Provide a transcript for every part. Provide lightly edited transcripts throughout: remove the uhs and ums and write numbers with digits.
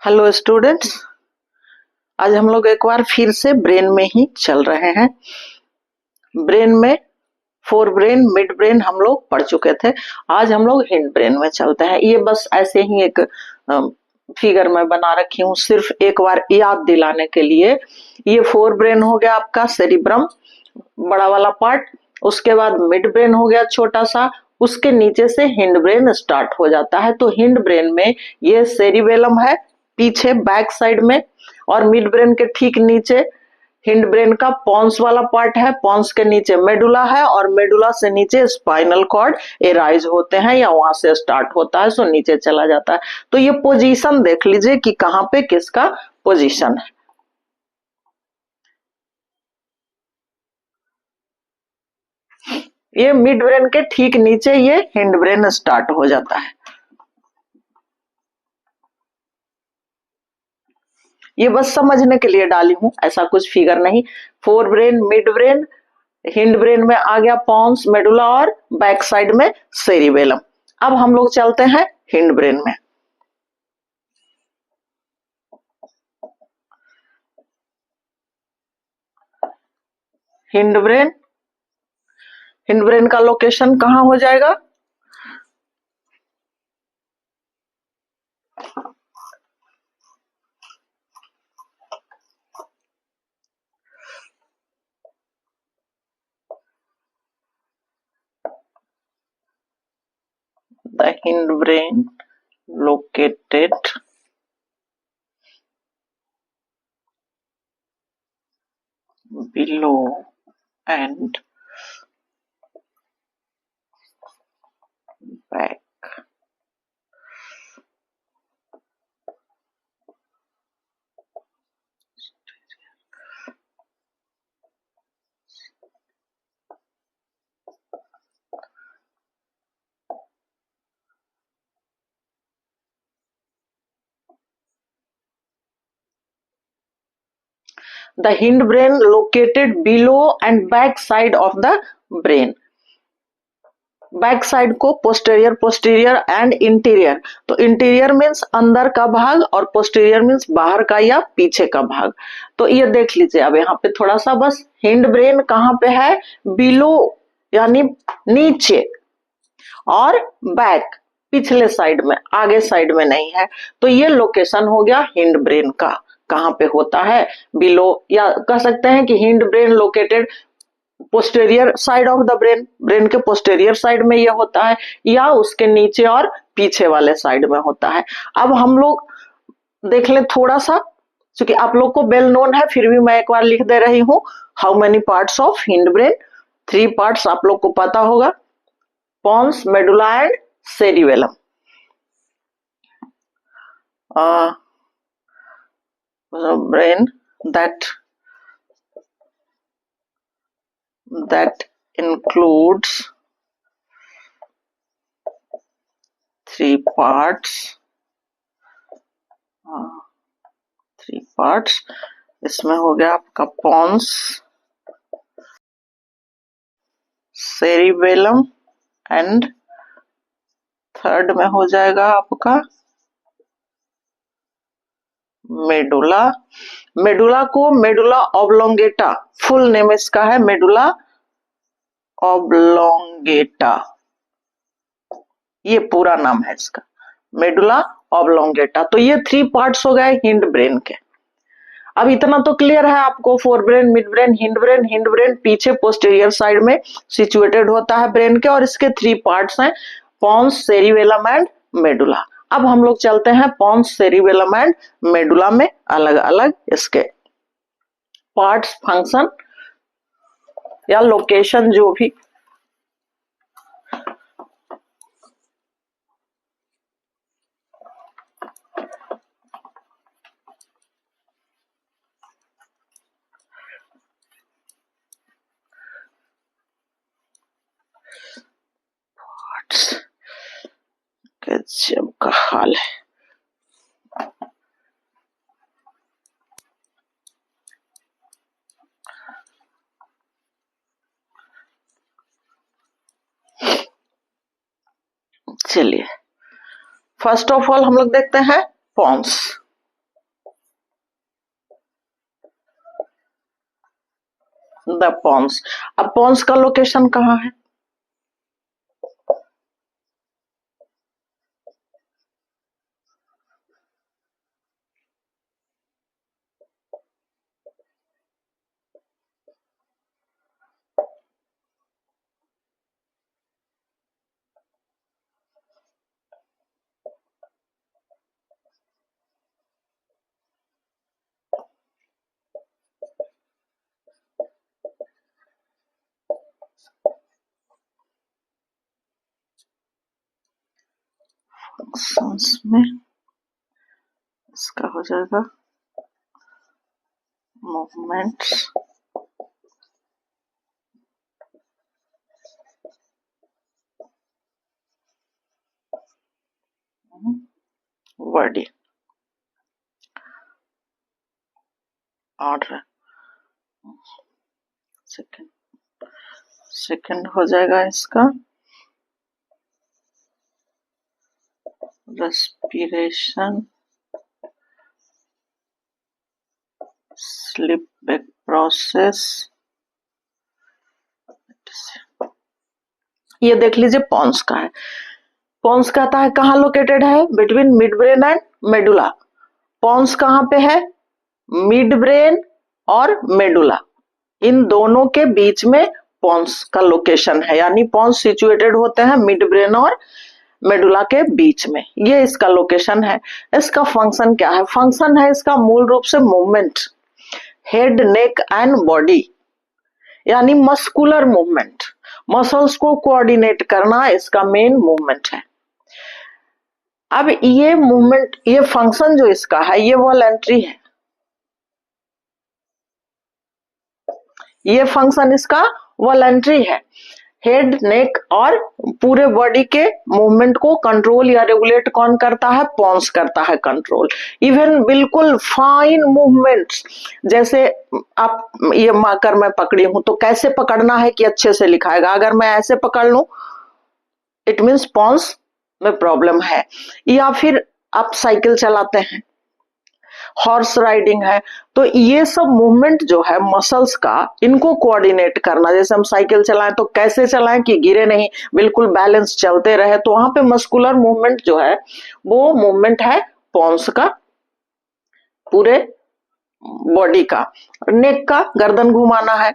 Hello students, आज हम लोग एक बार फिर से ब्रेन में ही चल रहे हैं। ब्रेन में फोर ब्रेन, मिड ब्रेन हम लोग पढ़ चुके थे। आज हम लोग हिंड ब्रेन में चलते हैं। ये बस ऐसे ही एक फिगर में बना रखी हूँ, सिर्फ एक बार याद दिलाने के लिए। ये फोर ब्रेन हो गया आपका सेरिब्रम, बड़ा वाला पार्ट। उसके बाद मिड ब्रेन हो गया छोटा सा, उसके नीचे से हिंड ब्रेन स्टार्ट हो जाता है। तो हिंड ब्रेन में ये सेरिबेलम है पीछे बैक साइड में, और मिड ब्रेन के ठीक नीचे हिंड ब्रेन का पॉन्स वाला पार्ट है। पॉन्स के नीचे मेडुला है, और मेडुला से नीचे स्पाइनल कॉर्ड एराइज होते हैं, या वहां से स्टार्ट होता है सो नीचे चला जाता है। तो ये पोजीशन देख लीजिए कि कहां पे किसका पोजीशन है। ये मिड ब्रेन के ठीक नीचे ये हिंड ब्रेन स्टार्ट हो जाता है। ये बस समझने के लिए डाली हूं, ऐसा कुछ फिगर नहीं। Four brain, mid brain, hind brain में आ गया पॉन्स, मेडुला, और बैक साइड में सेरिबेलम। अब हम लोग चलते हैं हिंड ब्रेन में। हिंड ब्रेन, हिंड ब्रेन का लोकेशन कहां हो जाएगा? The hind brain located below and back. The hind brain located below and back side of the brain. Back side को पोस्टेरियर, पोस्टीरियर एंड इंटीरियर। तो interior means अंदर का भाग, और पोस्टीरियर मीन्स बाहर का या पीछे का भाग। तो ये देख लीजिए। अब यहाँ पे थोड़ा सा बस, हिंड ब्रेन कहाँ पे है? बिलो यानी नीचे, और बैक पिछले साइड में, आगे साइड में नहीं है। तो ये लोकेशन हो गया हिंड ब्रेन का। कहाँ पे होता है? बिलो, या कह सकते हैं कि hind brain located posterior side of the brain, brain के पोस्टेरियर साइड में ये होता है, या उसके नीचे और पीछे वाले साइड में होता है। अब हम लोग देख ले थोड़ा सा, क्योंकि आप लोग को वेल नोन है, फिर भी मैं एक बार लिख दे रही हूँ। How many parts of hind brain? 3 parts आप लोग को पता होगा, pons, medulla and cerebellum. Brain that includes 3 parts. 3 parts इसमें हो गया आपका पॉन्स, सेरिबेलम, एंड थर्ड में हो जाएगा आपका मेडुला। मेडुला को मेडुला ऑब्लोंगेटा, फुल नेम इसका है मेडुला ऑब्लोंगेटा, ये पूरा नाम है इसका, मेडुला ऑब्लोंगेटा। तो ये 3 पार्ट्स हो गए हिंड ब्रेन के। अब इतना तो क्लियर है आपको, four brain, mid brain, hind brain. Hind brain पीछे पोस्टेरियर साइड में सिचुएटेड होता है ब्रेन के, और इसके 3 पार्ट्स हैं, पॉन्स, सेरिबेलम एंड मेडुला। अब हम लोग चलते हैं पॉन्स, सेरिबेलम एंड मेडुला में, अलग अलग इसके पार्ट्स, फंक्शन या लोकेशन जो भी। गजब का हाल है। चलिए, फर्स्ट ऑफ ऑल हम लोग देखते हैं पॉन्स। The pons. अब पॉन्स का लोकेशन कहाँ है? फंक्शंस में इसका हो जाएगा मूवमेंट्स बॉडी और सेकंड हो जाएगा इसका रेस्पिरेशन, स्लीप वेक प्रोसेस। ये देख लीजिए पॉन्स का है। पॉन्स कहता है कहाँ लोकेटेड है? Between mid brain and medulla. Pons कहाँ पे है? मिड ब्रेन और मेडुला, इन दोनों के बीच में पॉन्स का लोकेशन है, यानी पॉन्स सिचुएटेड होते हैं मिड ब्रेन और मेडुला के बीच में। ये इसका लोकेशन है। इसका फंक्शन क्या है? फंक्शन है इसका मूल रूप से movement, head, neck and body, यानी मस्कुलर मूवमेंट, मसल्स को कोऑर्डिनेट करना इसका मेन मूवमेंट है। अब ये मूवमेंट, ये फंक्शन जो इसका है ये वॉलंटरी है। ये फंक्शन इसका वॉलंटरी है। हेड, नेक और पूरे बॉडी के मूवमेंट को कंट्रोल या रेगुलेट कौन करता है? पॉन्स करता है कंट्रोल। इवन बिल्कुल फाइन मूवमेंट्स, जैसे आप ये मार्कर मैं पकड़ी हूं तो कैसे पकड़ना है कि अच्छे से लिखाएगा। अगर मैं ऐसे पकड़ लूं इट मीन्स पॉन्स में प्रॉब्लम है। या फिर आप साइकिल चलाते हैं, हॉर्स राइडिंग है, तो ये सब मूवमेंट जो है मसल्स का, इनको कोऑर्डिनेट करना। जैसे हम साइकिल चलाएं तो कैसे चलाएं कि गिरे नहीं, बिल्कुल बैलेंस चलते रहे, तो वहां पे मस्कुलर मूवमेंट जो है वो मूवमेंट है पॉन्स का, पूरे बॉडी का। नेक का गर्दन घुमाना है,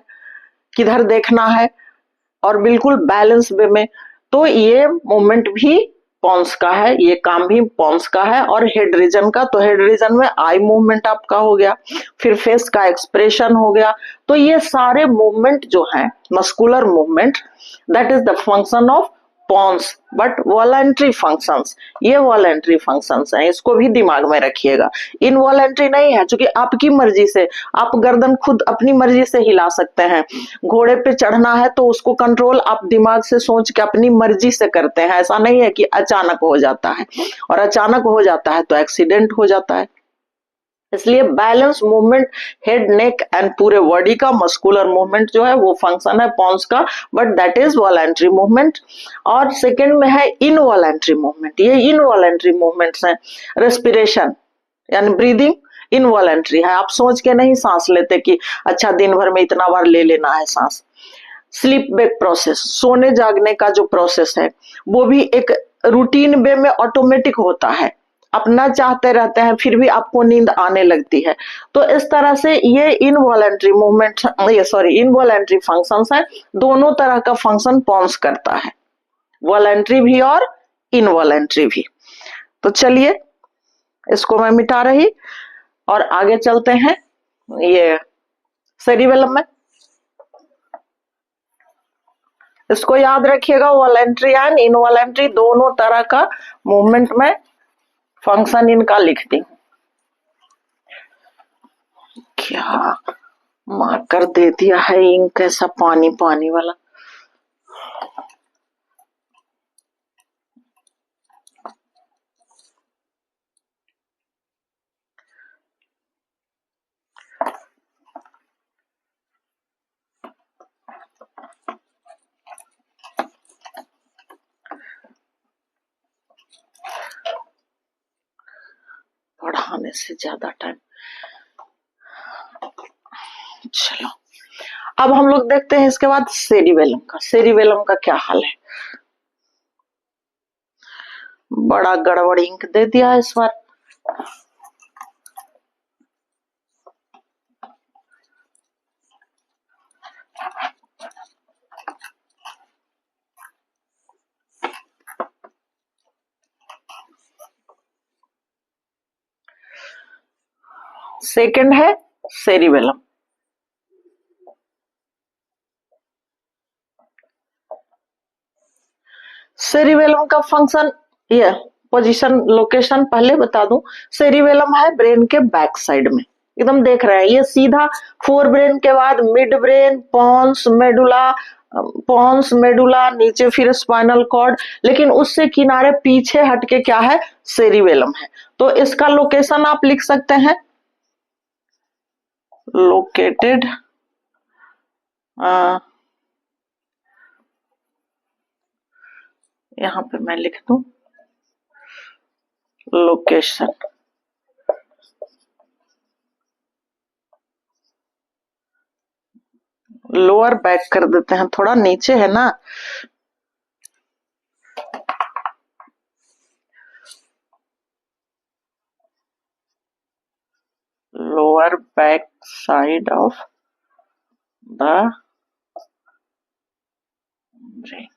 किधर देखना है और बिल्कुल बैलेंस वे में, तो ये मूवमेंट भी पॉन्स का है, ये काम भी पॉन्स का है। और हेड रीजन का, तो हेड रीजन में आई मूवमेंट आपका हो गया, फिर फेस का एक्सप्रेशन हो गया। तो ये सारे मूवमेंट जो है muscular movement, that is the function of pons, but voluntary functions, ये वॉलंटरी फंक्शंस हैं, इसको भी दिमाग में रखिएगा। इनवॉलंटरी नहीं है, क्योंकि आपकी मर्जी से आप गर्दन खुद अपनी मर्जी से हिला सकते हैं। घोड़े पे चढ़ना है तो उसको कंट्रोल आप दिमाग से सोच के अपनी मर्जी से करते हैं, ऐसा नहीं है कि अचानक हो जाता है, और अचानक हो जाता है तो एक्सीडेंट हो जाता है। इसलिए balance movement, head, neck and पूरे बॉडी का मस्कुलर मूवमेंट जो है वो फंक्शन है पॉन्स का, but that is voluntary movement. और सेकेंड में है इनवॉलंटरी मूवमेंट। ये इनवॉलंटरी मूवमेंट्स हैं। रेस्पिरेशन यानी ब्रीदिंग इनवॉलंटरी है, आप सोच के नहीं सांस लेते कि अच्छा दिन भर में इतना बार ले लेना है सांस। स्लीप वेक प्रोसेस, सोने जागने का जो प्रोसेस है वो भी एक रूटीन वे में ऑटोमेटिक होता है, अपना चाहते रहते हैं फिर भी आपको नींद आने लगती है। तो इस तरह से ये इनवॉलंटरी मूवमेंट, ये सॉरी इनवॉलंटरी फंक्शंस है। दोनों तरह का फंक्शन पॉन्स करता है, वॉलंटरी भी और इनवॉलंटरी भी। तो चलिए इसको मैं मिटा रही और आगे चलते हैं ये सेरिबेलम में। इसको याद रखिएगा, वॉलंटरी एंड इनवॉलंटरी दोनों तरह का मूवमेंट में फंक्शन इनका लिखती हूँ। क्या मार्कर दे दिया है इंक ऐसा पानी पानी वाला। पढ़ाने से ज्यादा टाइम, चलो अब हम लोग देखते हैं इसके बाद सेरिबेलम का। सेरिबेलम का क्या हाल है? बड़ा गड़बड़ इंक दे दिया इस बार। सेकंड है सेरिबेलम। सेरिबेलम का फंक्शन, ये पोजीशन लोकेशन पहले बता दूं। सेरिबेलम है ब्रेन के बैक साइड में, एकदम देख रहे हैं ये सीधा फोर ब्रेन के बाद mid brain, pons, medulla, pons, medulla, नीचे फिर स्पाइनल कॉर्ड, लेकिन उससे किनारे पीछे हटके क्या है? सेरिबेलम है। तो इसका लोकेशन आप लिख सकते हैं, लोकेटेड यहां पे मैं लिख दूं लोकेशन, लोअर बैक कर देते हैं, थोड़ा नीचे है ना। Lower back side of the brain.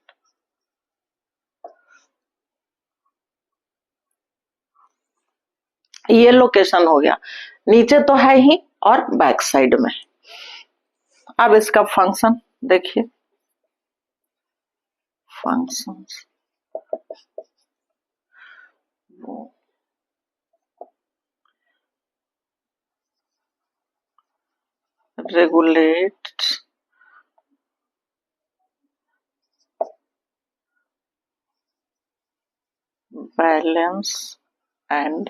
ये लोकेशन हो गया, नीचे तो है ही और बैक साइड में। अब इसका फंक्शन देखिए, functions regulate balance and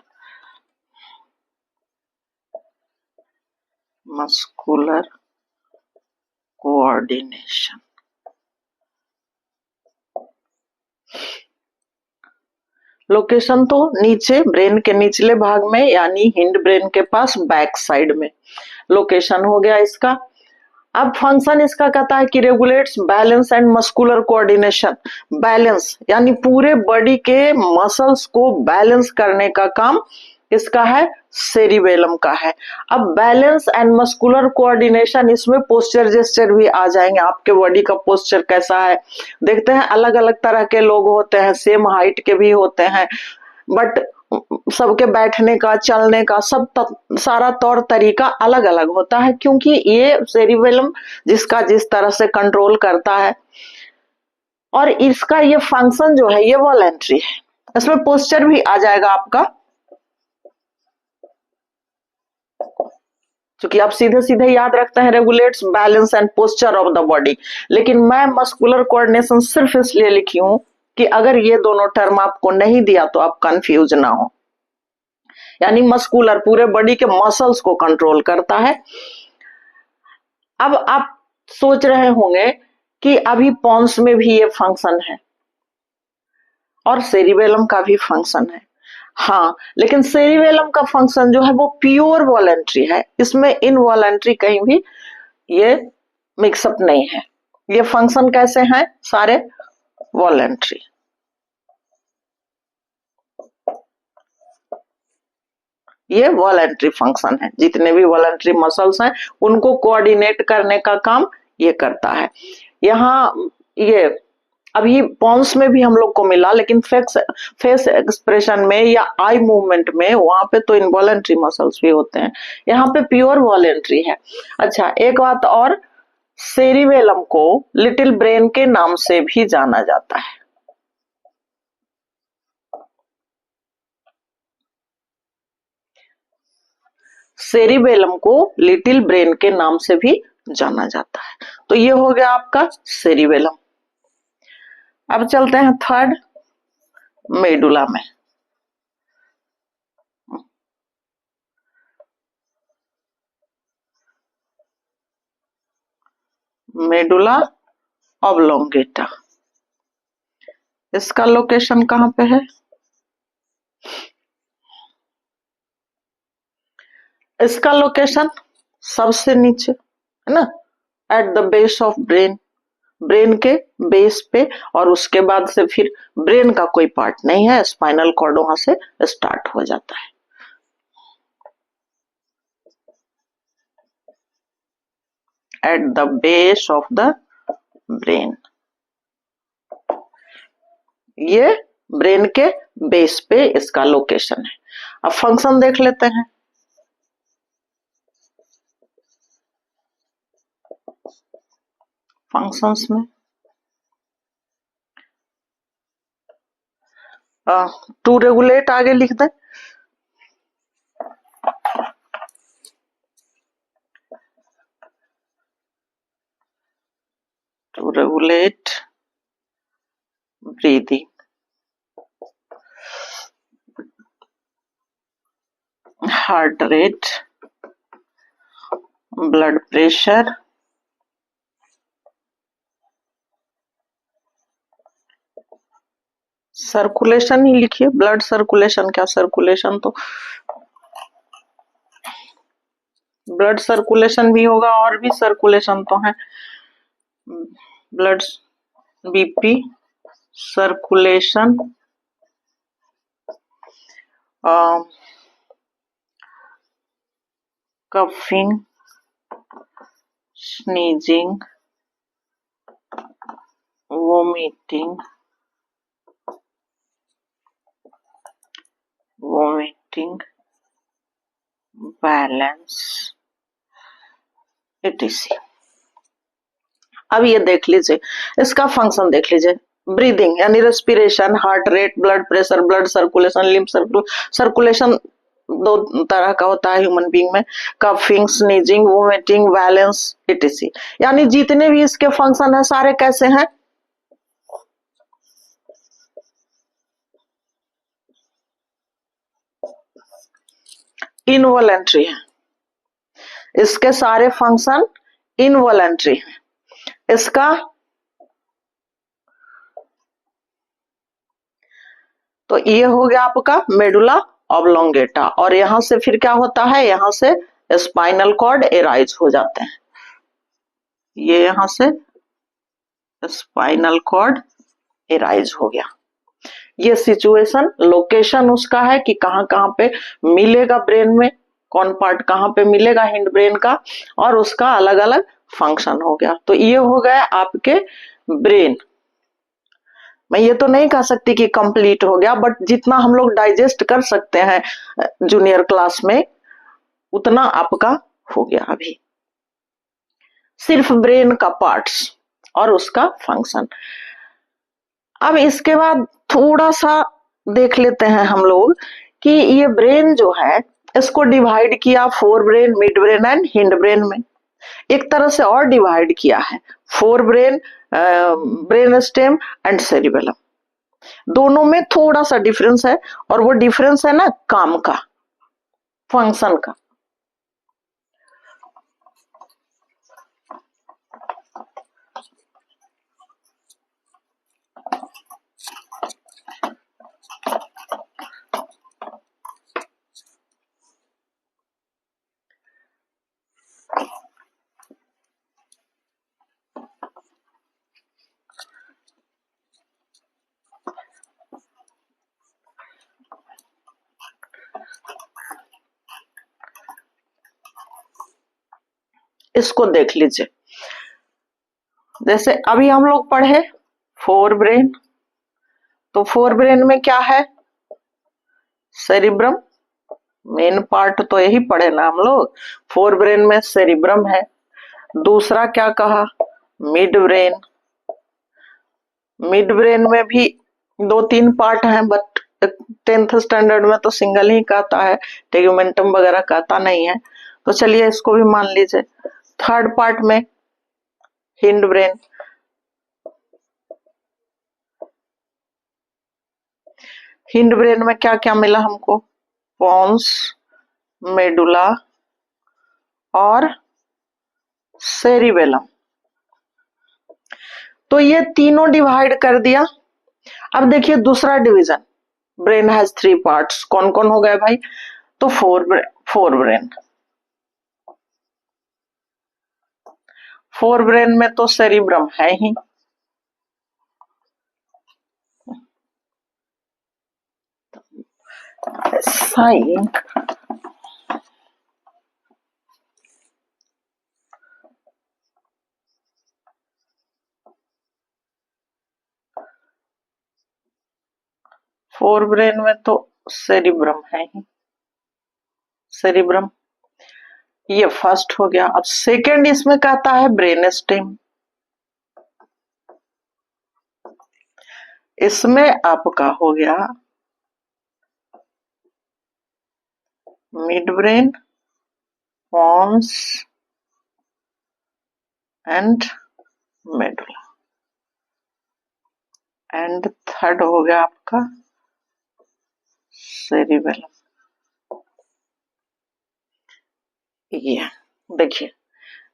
muscular coordination. Location तो नीचे ब्रेन के निचले भाग में, यानी हिंड ब्रेन के पास बैक साइड में लोकेशन हो गया इसका। अब फंक्शन इसका कहता है कि regulates balance and muscular coordination. Balance यानी पूरे बॉडी के मसल्स को बैलेंस करने का काम इसका है, सेरिबेलम का है। अब बैलेंस एंड मस्कुलर कोऑर्डिनेशन, इसमें पोस्चर जेस्चर भी आ जाएंगे। आपके बॉडी का पोस्चर कैसा है देखते हैं, अलग अलग तरह के लोग होते हैं, सेम हाइट के भी होते हैं, बट सबके बैठने का, चलने का, सब सारा तौर तरीका अलग अलग होता है, क्योंकि ये सेरिबेलम जिसका जिस तरह से कंट्रोल करता है। और इसका ये फंक्शन जो है ये वॉलेंट्री है। इसमें पोस्चर भी आ जाएगा आपका, क्योंकि आप सीधे सीधे याद रखते हैं regulates balance and posture of the body, लेकिन मैं मस्कुलर कोऑर्डिनेशन सिर्फ इसलिए लिखी हूं कि अगर ये दोनों टर्म आपको नहीं दिया तो आप कंफ्यूज ना हो। यानी मस्कुलर पूरे बॉडी के मसल्स को कंट्रोल करता है। अब आप सोच रहे होंगे कि अभी पॉन्स में भी ये फंक्शन है और सेरिबेलम का भी फंक्शन है। हाँ, लेकिन सेरिबेलम का फंक्शन जो है वो प्योर वॉलेंट्री है, इसमें इनवॉलेंट्री कहीं भी ये मिक्सअप नहीं है। ये फंक्शन कैसे हैं? सारे वॉलेंट्री। ये वॉलेंट्री फंक्शन है, जितने भी वॉलेंट्री मसल्स हैं उनको कोऑर्डिनेट करने का काम ये करता है। यहाँ ये अभी पॉन्स में भी हम लोग को मिला, लेकिन फेस एक्सप्रेशन में या आई मूवमेंट में वहां पे तो इनवॉलेंट्री मसल्स भी होते हैं, यहाँ पे प्योर वॉलेंट्री है। अच्छा, एक बात और, सेरिबेलम को लिटिल ब्रेन के नाम से भी जाना जाता है। सेरिबेलम को लिटिल ब्रेन के नाम से भी जाना जाता है। तो ये हो गया आपका सेरिबेलम। अब चलते हैं थर्ड, मेडुला में। मेडुला ऑब्लोंगेटा, इसका लोकेशन कहाँ पे है? इसका लोकेशन सबसे नीचे है ना, at the base of brain, brain के बेस पे, और उसके बाद से फिर ब्रेन का कोई पार्ट नहीं है, स्पाइनल कॉर्ड वहां से स्टार्ट हो जाता है। At the base of the brain, ये ब्रेन के बेस पे इसका लोकेशन है। अब फंक्शन देख लेते हैं। फंक्शंस में टू रेगुलेट आगे लिख दें। To regulate breathing, heart rate, blood pressure, circulation ही लिखिए, ब्लड सर्कुलेशन क्या, सर्कुलेशन तो ब्लड सर्कुलेशन भी होगा और भी सर्कुलेशन तो है, blood, BP, circulation, coughing, sneezing, vomiting, balance, etc। अब ये देख लीजिए, इसका फंक्शन देख लीजिए। ब्रीदिंग यानी respiration, heart rate, blood pressure, blood circulation, lymph circulation दो तरह का होता है ह्यूमन बीइंग में, coughing, sneezing, vomiting, balance, etc। यानी जितने भी इसके फंक्शन है सारे कैसे हैं, इनवॉलेंट्री है। इसके सारे फंक्शन इनवॉलेंट्री है। इसका तो ये हो गया आपका मेडुला ऑब्लोंगेटा, और यहां से फिर क्या होता है, यहां से स्पाइनल कॉर्ड एराइज हो जाते हैं। ये यहां से स्पाइनल कॉर्ड एराइज हो गया। ये सिचुएशन लोकेशन उसका है कि कहां कहां पे मिलेगा ब्रेन में, कौन पार्ट कहां पे मिलेगा हिंड ब्रेन का, और उसका अलग अलग फंक्शन हो गया। तो ये हो गया आपके ब्रेन। मैं ये तो नहीं कह सकती कि कंप्लीट हो गया, बट जितना हम लोग डाइजेस्ट कर सकते हैं जूनियर क्लास में उतना आपका हो गया अभी, सिर्फ ब्रेन का पार्ट्स और उसका फंक्शन। अब इसके बाद थोड़ा सा देख लेते हैं हम लोग कि ये ब्रेन जो है इसको डिवाइड किया four brain, mid brain and hind brain में। एक तरह से और डिवाइड किया है, fore brain, brain stem and cerebellum. दोनों में थोड़ा सा डिफरेंस है, और वो डिफरेंस है ना काम का, फंक्शन का। इसको देख लीजिए, जैसे अभी हम लोग पढ़े फोर ब्रेन, तो फोर ब्रेन में क्या है, सेरिब्रम, मेन पार्ट तो यही पढ़े ना हम लोग। फोर ब्रेन में सेरिब्रम है। दूसरा क्या कहा, मिड ब्रेन। मिड ब्रेन में भी दो तीन पार्ट हैं, बट 10th स्टैंडर्ड में तो सिंगल ही कहता है, टेगुमेंटम वगैरह कहता नहीं है, तो चलिए इसको भी मान लीजिए। थर्ड पार्ट में हिंड ब्रेन। हिंड ब्रेन में क्या क्या मिला हमको, पोन्स, मेडुला और सेरिबेलम। तो ये तीनों डिवाइड कर दिया। अब देखिए दूसरा division, brain has three parts, कौन कौन हो गए भाई, तो फोर ब्रेन। फोर ब्रेन में तो सेरिब्रम है ही, साइन फोर ब्रेन में तो सेरिब्रम है ही, सेरिब्रम। ये फर्स्ट हो गया। अब सेकंड इसमें कहता है ब्रेन स्टेम। इसमें आपका हो गया mid brain, pons and medulla, and third हो गया आपका सेरिबेलम। ये देखिए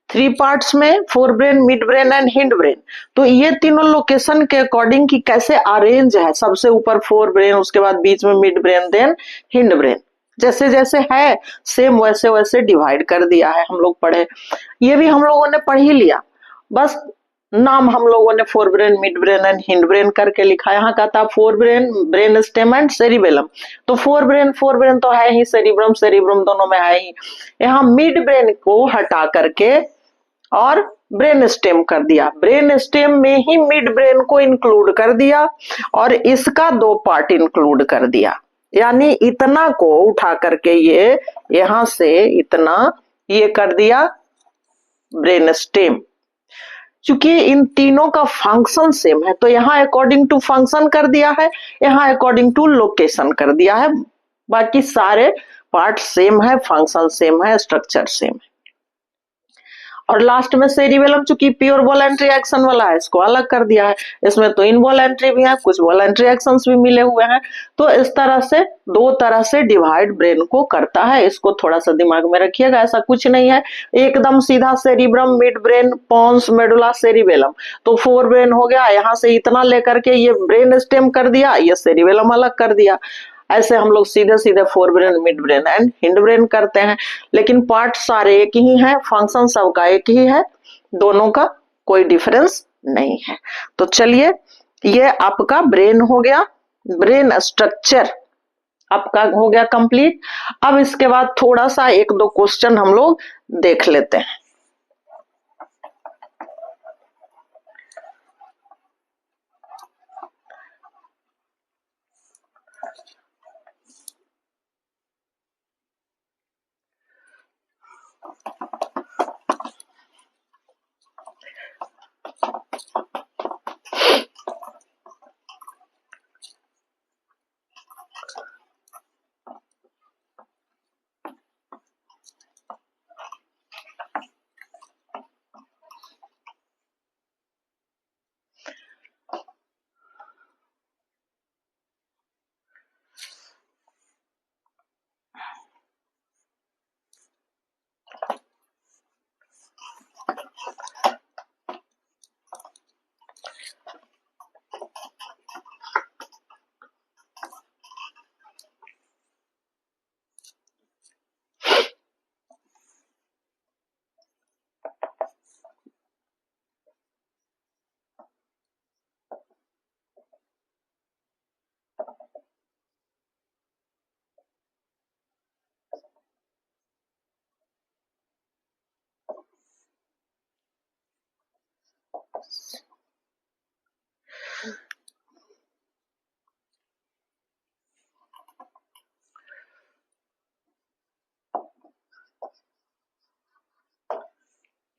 थ्री पार्ट्स में fore brain, mid brain and hind brain. तो ये तीनों लोकेशन के अकॉर्डिंग की कैसे अरेंज है, सबसे ऊपर फोर ब्रेन, उसके बाद बीच में mid brain, then hind brain, जैसे जैसे है सेम वैसे वैसे डिवाइड कर दिया है। हम लोग पढ़े, ये भी हम लोगों ने पढ़ ही लिया, बस नाम हम लोगों ने four brain, mid brain and hind brain करके लिखा। यहाँ का था fore brain, brain stem and cerebellum. तो फोर ब्रेन तो है ही, सेरिब्रम सेरिब्रम दोनों में है ही। यहाँ मिड ब्रेन को हटा करके और ब्रेन स्टेम कर दिया, ब्रेन स्टेम में ही मिड ब्रेन को इंक्लूड कर दिया और इसका दो पार्ट इंक्लूड कर दिया, यानी इतना को उठा करके ये यहां से इतना ये कर दिया ब्रेन स्टेम। चूंकि इन तीनों का फंक्शन सेम है तो यहाँ अकॉर्डिंग टू फंक्शन कर दिया है, यहाँ अकॉर्डिंग टू लोकेशन कर दिया है। बाकी सारे पार्ट सेम है, फंक्शन सेम है, स्ट्रक्चर सेम है। और लास्ट में सेरिबेलम चूंकि प्योर वॉलेंट्री एक्शन वाला है, इसको अलग कर दिया है। इसमें तो इनवॉलेंट्री भी है, कुछ वॉलेंट्री एक्शंस भी मिले हुए हैं। तो इस तरह से दो तरह से डिवाइड ब्रेन को करता है, इसको थोड़ा सा दिमाग में रखिएगा। ऐसा कुछ नहीं है एकदम सीधा cerebrum, mid brain, pons, medulla, cerebellum. तो फोर ब्रेन हो गया, यहाँ से इतना लेकर के ये ब्रेन स्टेम कर दिया, ये सेरिबेलम अलग कर दिया। ऐसे हम लोग सीधे सीधे four brain, mid brain and hind brain करते हैं। लेकिन पार्ट सारे एक ही है, फंक्शन सबका एक ही है, दोनों का कोई डिफरेंस नहीं है। तो चलिए ये आपका ब्रेन हो गया, ब्रेन स्ट्रक्चर आपका हो गया कंप्लीट। अब इसके बाद थोड़ा सा एक दो क्वेश्चन हम लोग देख लेते हैं।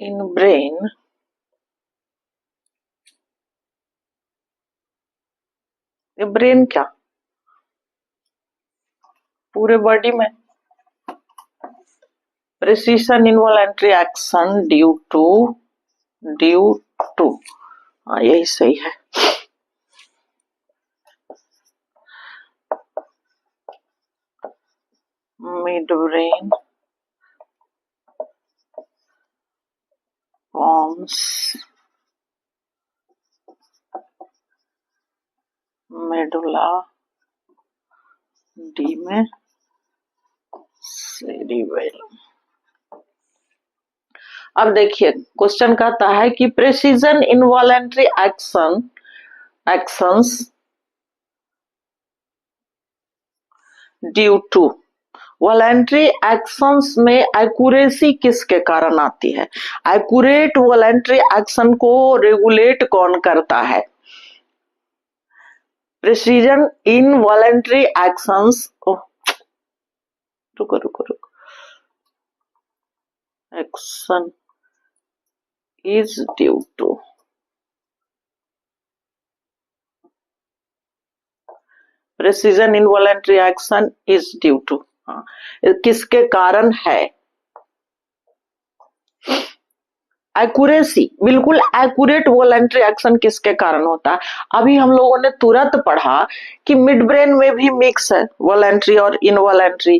इन ब्रेन ये ब्रेन क्या पूरे बॉडी में precision involuntary action due to हाँ यही सही है। Mid brain, pons, medulla, D में सेरिबेलम। अब देखिए क्वेश्चन कहता है कि precision involuntary actions due to voluntary actions में एक्यूरेसी किसके कारण आती है? एक्यूरेट वॉलेंट्री एक्शन को रेगुलेट कौन करता है? प्रेसिजन इन वॉलेंट्री एक्शंस, रुको रुको रुको, action is due to, precision in voluntary action is due to, किसके कारण है? एक्यूरेसी, बिल्कुल एक्यूरेट वॉलेंट्री एक्शन किसके कारण होता है? अभी हम लोगों ने तुरंत पढ़ा कि मिड ब्रेन में भी मिक्स है वॉलेंट्री और इनवॉलेंट्री,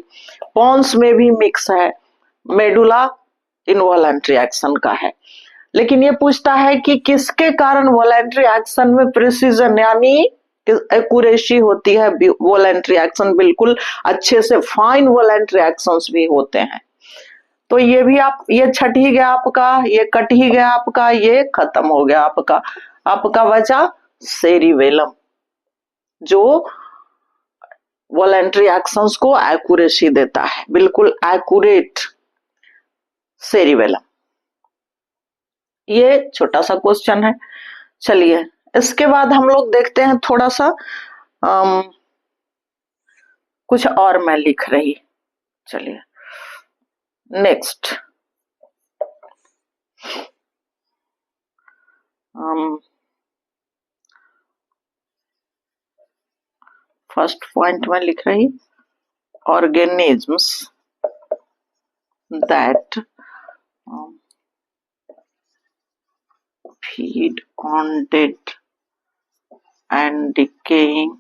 पॉन्स में भी मिक्स है, मेडुला इनवॉलेंट्री एक्शन का है। लेकिन ये पूछता है कि किसके कारण वॉलेंट्री एक्शन में प्रिसीजन यानी एक्यूरेसी होती है, वॉलेंट्री एक्शन बिल्कुल अच्छे से फाइन वॉलेंट्री एक्शंस भी होते हैं। तो ये भी आप, ये छट ही गया आपका, ये कट ही गया आपका, ये खत्म हो गया आपका, आपका बचा सेरिबेलम जो वॉलेंट्री एक्शंस को एक्यूरेसी देता है, बिल्कुल एक्यूरेट सेरिबेलम। ये छोटा सा क्वेश्चन है। चलिए इसके बाद हम लोग देखते हैं थोड़ा सा कुछ और मैं लिख रही, चलिए नेक्स्ट फर्स्ट पॉइंट में लिख रही organisms that feed on dead and decaying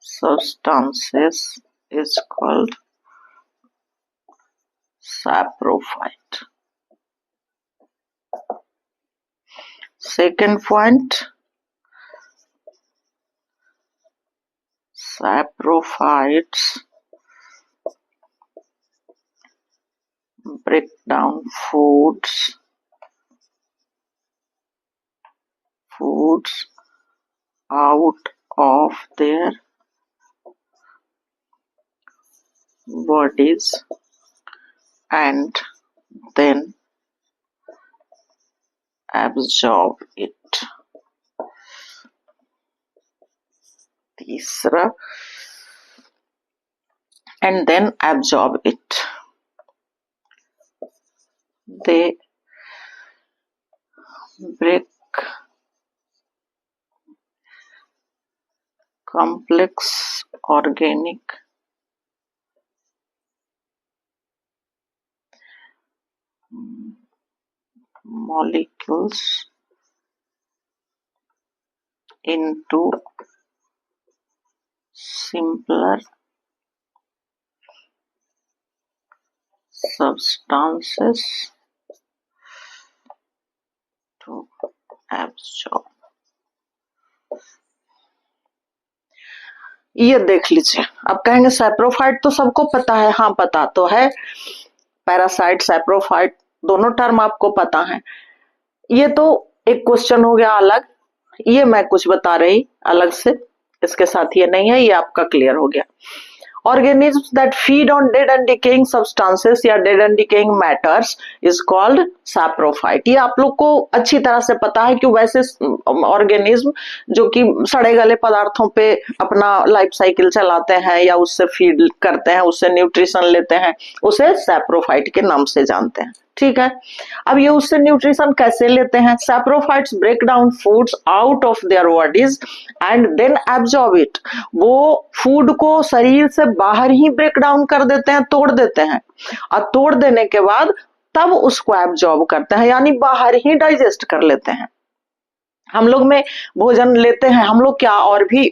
substances is called saprophyte. Second point, saprophytes break down foods out of their bodies and then absorb it. तीसरा, and then absorb it. They break complex organic molecules into simpler substances to absorb. ये देख लीजिए। अब कहेंगे saprophyte तो सबको पता है, हाँ पता तो है, पैरासाइट सैप्रोफाइट दोनों टर्म आपको पता है। ये तो एक क्वेश्चन हो गया अलग, ये मैं कुछ बता रही अलग से, इसके साथ ये नहीं है, ये आपका क्लियर हो गया। Organisms that feed on dead and decaying substances या dead and decaying matters is called saprophyte। ये आप लोग को अच्छी तरह से पता है कि वैसे ऑर्गेनिज्म जो कि सड़े गले पदार्थों पे अपना लाइफ साइकिल चलाते हैं या उससे फीड करते हैं, उससे न्यूट्रिशन लेते हैं, उसे सैप्रोफाइट के नाम से जानते हैं। ठीक है, अब ये उससे न्यूट्रिशन कैसे लेते हैं? Saprophytes break down foods out of their bodies and then absorb it. वो फूड को शरीर से बाहर ही ब्रेक डाउन कर देते हैं, तोड़ देते हैं, और तोड़ देने के बाद तब उसको एब्जॉर्ब करते हैं, यानी बाहर ही डाइजेस्ट कर लेते हैं। हम लोग में भोजन लेते हैं हम लोग क्या, और भी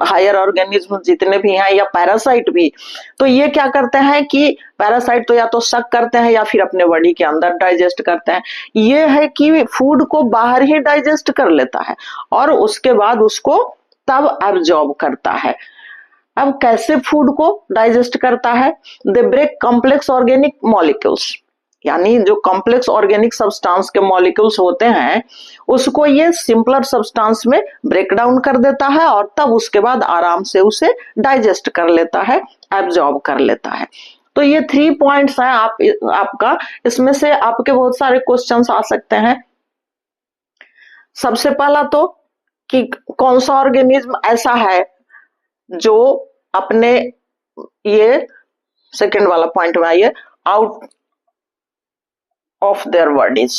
हायर ऑर्गेनिज्म जितने भी हैं या पैरासाइट भी, तो ये क्या करते हैं कि पैरासाइट तो या तो सक करते हैं या फिर अपने बॉडी के अंदर डाइजेस्ट करते हैं। ये है कि फूड को बाहर ही डाइजेस्ट कर लेता है और उसके बाद उसको तब एब्जॉर्ब करता है। अब कैसे फूड को डाइजेस्ट करता है? They break complex organic molecules, यानी जो कॉम्प्लेक्स ऑर्गेनिक सब्सटेंस के मॉलिक्यूल्स होते हैं उसको ये सिंपलर सब्सटेंस में ब्रेक डाउन कर देता है और तब उसके बाद आराम से उसे डाइजेस्ट कर लेता है, एब्जॉर्ब कर लेता है। तो ये 3 पॉइंट्स हैं आपका, इसमें से आपके बहुत सारे क्वेश्चंस आ सकते हैं। सबसे पहला तो कि कौन सा ऑर्गेनिज्म ऐसा है जो अपने, ये सेकंड वाला पॉइंट में आइए, आउट ऑफ देयर बॉडीज,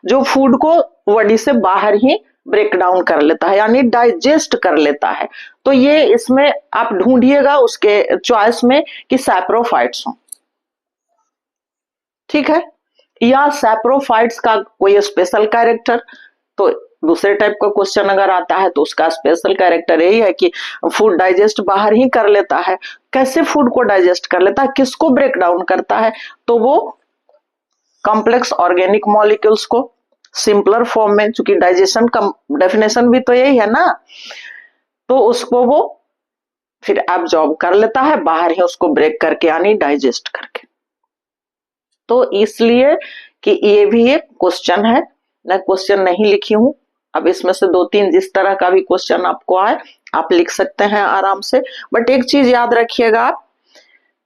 जो फूड को बॉडी से बाहर ही ब्रेक डाउन कर लेता है यानी डाइजेस्ट कर लेता है। तो ये इसमें आप ढूंढिएगा उसके चॉइस में कि सैप्रोफाइट्स हो, ठीक है, या सैप्रोफाइट्स का कोई स्पेशल कैरेक्टर। तो दूसरे टाइप का क्वेश्चन अगर आता है तो उसका स्पेशल कैरेक्टर यही है कि फूड डाइजेस्ट बाहर ही कर लेता है। कैसे फूड को डाइजेस्ट कर लेता है, किसको ब्रेक डाउन करता है? तो वो कॉम्प्लेक्स ऑर्गेनिक मॉलिक्यूल्स को सिंपलर फॉर्म में, चूंकि डाइजेशन का डेफिनेशन भी तो यही है ना, तो उसको वो फिर एब्जॉर्ब कर लेता है बाहर ही, उसको ब्रेक करके यानी डाइजेस्ट करके। तो इसलिए कि ये भी एक क्वेश्चन है, मैं क्वेश्चन नहीं लिखी हूं, अब इसमें से 2-3 जिस तरह का भी क्वेश्चन आपको आए आप लिख सकते हैं आराम से। बट एक चीज याद रखिएगा आप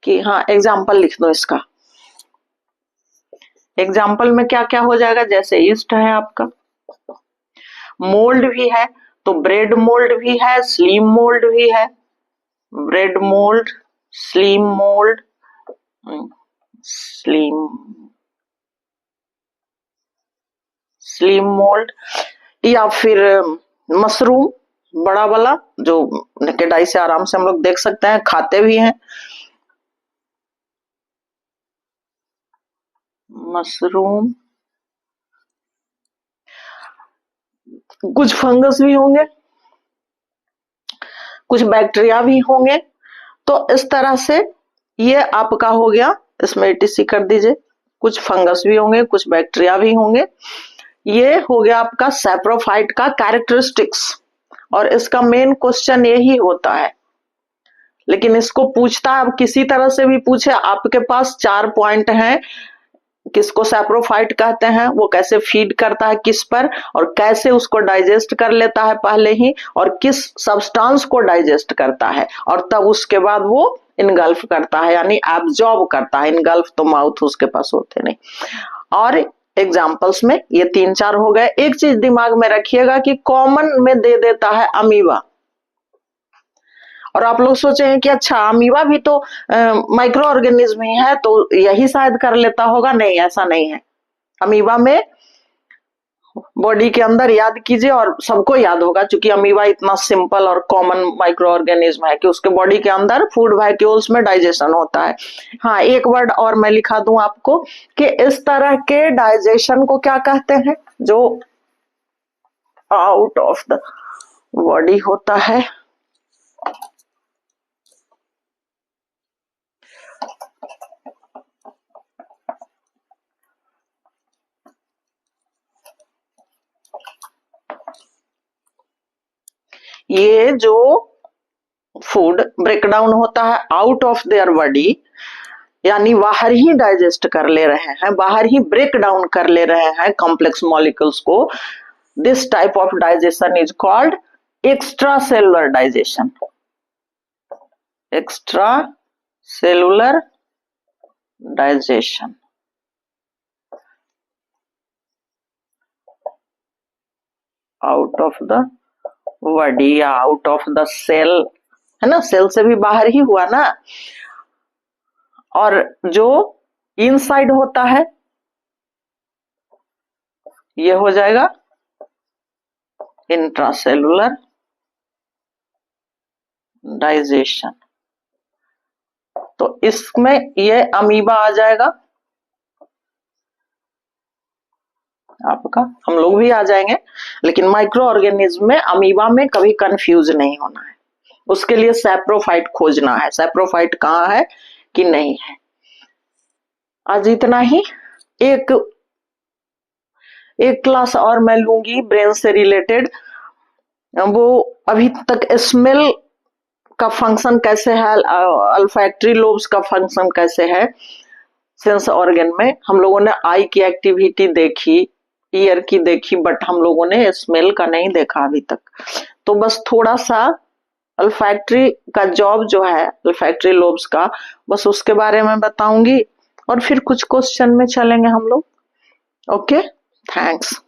कि हाँ, एग्जाम्पल लिख दो इसका। एग्जाम्पल में क्या क्या हो जाएगा, जैसे ईस्ट है आपका, मोल्ड भी है, तो ब्रेड मोल्ड भी है, स्लीम मोल्ड भी है, bread mould, slim mould, slim slim mould, या फिर मशरूम बड़ा वाला जो नेकेड आई से आराम से हम लोग देख सकते हैं, खाते भी हैं मशरूम। कुछ फंगस भी होंगे, कुछ बैक्टीरिया भी होंगे। तो इस तरह से ये आपका हो गया, इसमें ETC कर दीजिए, कुछ फंगस भी होंगे, कुछ बैक्टीरिया भी होंगे। ये हो गया आपका सैप्रोफाइट का कैरेक्टरिस्टिक्स, और इसका मेन क्वेश्चन यही होता है। लेकिन इसको पूछता है, अब किसी तरह से भी पूछे, आपके पास 4 पॉइंट हैं, किसको सैप्रोफाइट कहते हैं, वो कैसे फीड करता है किस पर, और कैसे उसको डाइजेस्ट कर लेता है पहले ही, और किस सब्सटेंस को डाइजेस्ट करता है, और तब उसके बाद वो इनगल्फ करता है यानी एब्जॉर्ब करता है। इनगल्फ तो माउथ उसके पास होते नहीं। और एग्जाम्पल्स में ये 3-4 हो गए। एक चीज दिमाग में रखिएगा कि कॉमन में दे देता है अमीबा, और आप लोग सोचेंगे कि अच्छा अमीबा भी तो माइक्रो ऑर्गेनिज्म ही है तो यही शायद कर लेता होगा। नहीं, ऐसा नहीं है। अमीबा में बॉडी के अंदर याद कीजिए, और सबको याद होगा क्योंकि अमीबा इतना सिंपल और कॉमन माइक्रो ऑर्गेनिज्म है कि उसके बॉडी के अंदर फूड वैक्यूल्स में डाइजेशन होता है। हाँ, एक वर्ड और मैं लिखा दूं आपको कि इस तरह के डाइजेशन को क्या कहते हैं, जो आउट ऑफ द बॉडी होता है। ये जो फूड ब्रेक डाउन होता है आउट ऑफ देयर बॉडी, यानी बाहर ही डाइजेस्ट कर ले रहे हैं, बाहर ही ब्रेक डाउन कर ले रहे हैं कॉम्प्लेक्स मॉलिक्यूल्स को, this type of digestion is called extra cellular digestion. Extra cellular digestion. Out of the body या आउट ऑफ द सेल, है ना, सेल से भी बाहर ही हुआ ना। और जो इनसाइड होता है ये हो जाएगा इंट्रासेलुलर डाइजेशन। तो इसमें ये अमीबा आ जाएगा आपका, हम लोग भी आ जाएंगे, लेकिन माइक्रो ऑर्गेनिज्म में अमीबा में कभी कंफ्यूज नहीं होना है। उसके लिए सैप्रोफाइट खोजना है, सैप्रोफाइट कहाँ है कि नहीं है। आज इतना ही। एक क्लास और मैं लूंगी ब्रेन से रिलेटेड, वो अभी तक स्मेल का फंक्शन कैसे है, अल्फैक्टरी लोब्स का फंक्शन कैसे है सेंस ऑर्गन में। हम लोगों ने आई की एक्टिविटी देखी, ईयर की देखी, बट हम लोगों ने स्मेल का नहीं देखा अभी तक। तो बस थोड़ा सा अल्फैक्टरी का जॉब जो है, अल्फैक्टरी लोब्स का, बस उसके बारे में बताऊंगी और फिर कुछ क्वेश्चन में चलेंगे हम लोग। Okay, thanks.